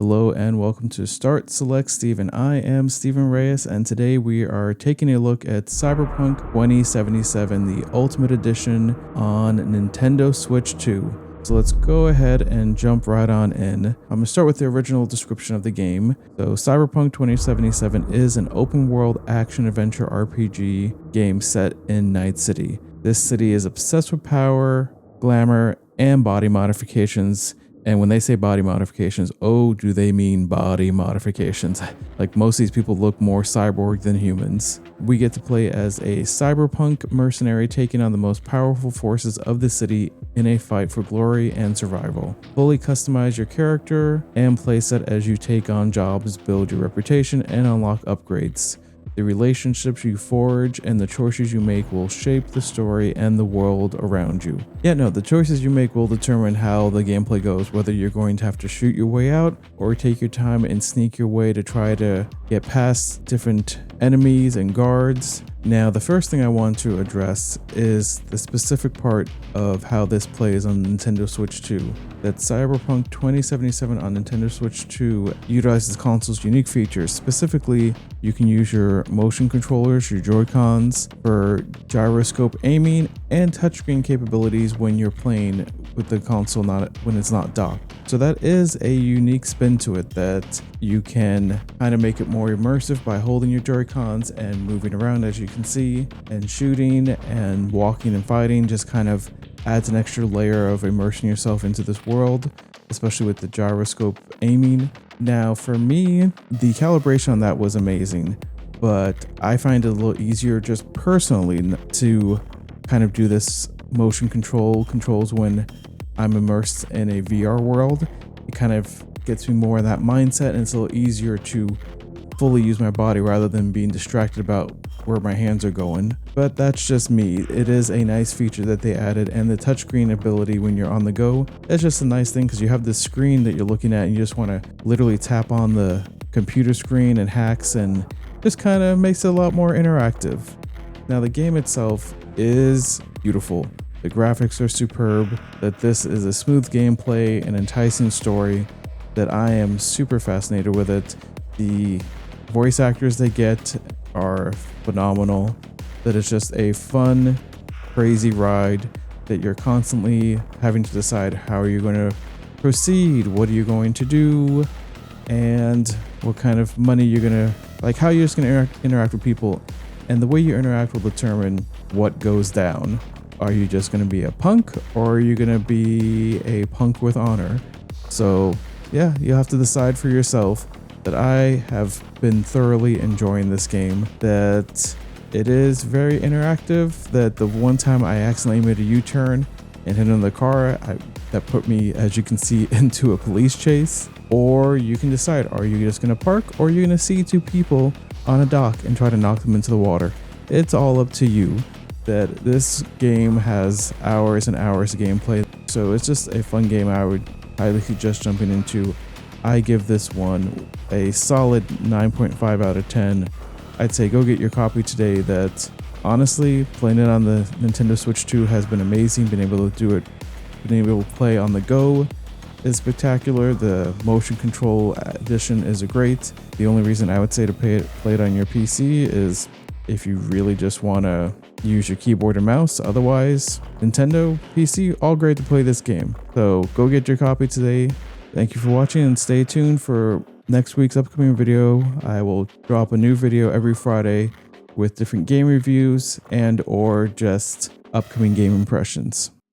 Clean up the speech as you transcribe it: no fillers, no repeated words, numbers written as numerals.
Hello and welcome to Start Select Steven. I am Steven Reyes and today we are taking a look at Cyberpunk 2077, the Ultimate Edition on Nintendo Switch 2. So let's go ahead and jump right on in. I'm going to start with the original description of the game. So Cyberpunk 2077 is an open world action adventure RPG game set in Night City. This city is obsessed with power, glamour, and body modifications. And when they say body modifications, oh, do they mean body modifications? Like most of these people look more cyborg than humans. We get to play as a cyberpunk mercenary taking on the most powerful forces of the city in a fight for glory and survival. Fully customize your character and playset as you take on jobs, build your reputation, and unlock upgrades. The relationships you forge and the choices you make will shape the story and the world around you. The choices you make will determine how the gameplay goes, whether you're going to have to shoot your way out or take your time and sneak your way to try to get past different enemies and guards. Now, the first thing I want to address is the specific part of how this plays on Nintendo Switch 2. That Cyberpunk 2077 on Nintendo Switch 2 utilizes the console's unique features. Specifically, you can use your motion controllers, your Joy-Cons, for gyroscope aiming and touchscreen capabilities when you're playing with the console, when it's not docked. So that is a unique spin to it, that you can kind of make it more immersive by holding your Joy-Cons and moving around, as you can see, and shooting and walking and fighting just kind of adds an extra layer of immersing yourself into this world, especially with the gyroscope aiming. Now, for me, the calibration on that was amazing, but I find it a little easier just personally to kind of do this motion controls when I'm immersed in a VR world. It kind of gets me more in that mindset, and it's a little easier to fully use my body rather than being distracted about where my hands are going. But that's just me. It is a nice feature that they added, and the touchscreen ability when you're on the go, that's just a nice thing because you have this screen that you're looking at and you just want to literally tap on the computer screen and hacks, and just kind of makes it a lot more interactive. Now, the game itself is beautiful. The graphics are superb, that this is a smooth gameplay, an enticing story, that I am super fascinated with it. The voice actors they get are phenomenal, that it's just a fun, crazy ride that you're constantly having to decide how are you going to proceed, what are you going to do, and what kind of money you're going to, like how you're just going to interact with people. And the way you interact will determine what goes down. Are you just going to be a punk, or are you going to be a punk with honor? So yeah, you have to decide for yourself. That I have been thoroughly enjoying this game, that it is very interactive, that the one time I accidentally made a U-turn and hit another car, that put me, as you can see, into a police chase. Or you can decide, are you just going to park, or are you going to see two people on a dock and try to knock them into the water? It's all up to you. That this game has hours and hours of gameplay, so it's just a fun game I would highly suggest jumping into. I give this one a solid 9.5 out of 10. I'd say go get your copy today. That honestly, playing it on the Nintendo Switch 2 has been amazing. Being able to play on the go is spectacular. The motion control edition is great. The only reason I would say to play it on your PC is if you really just want to use your keyboard and mouse. Otherwise, Nintendo, PC, all great to play this game. So go get your copy today. Thank you for watching, and stay tuned for next week's upcoming video. I will drop a new video every Friday with different game reviews and or just upcoming game impressions.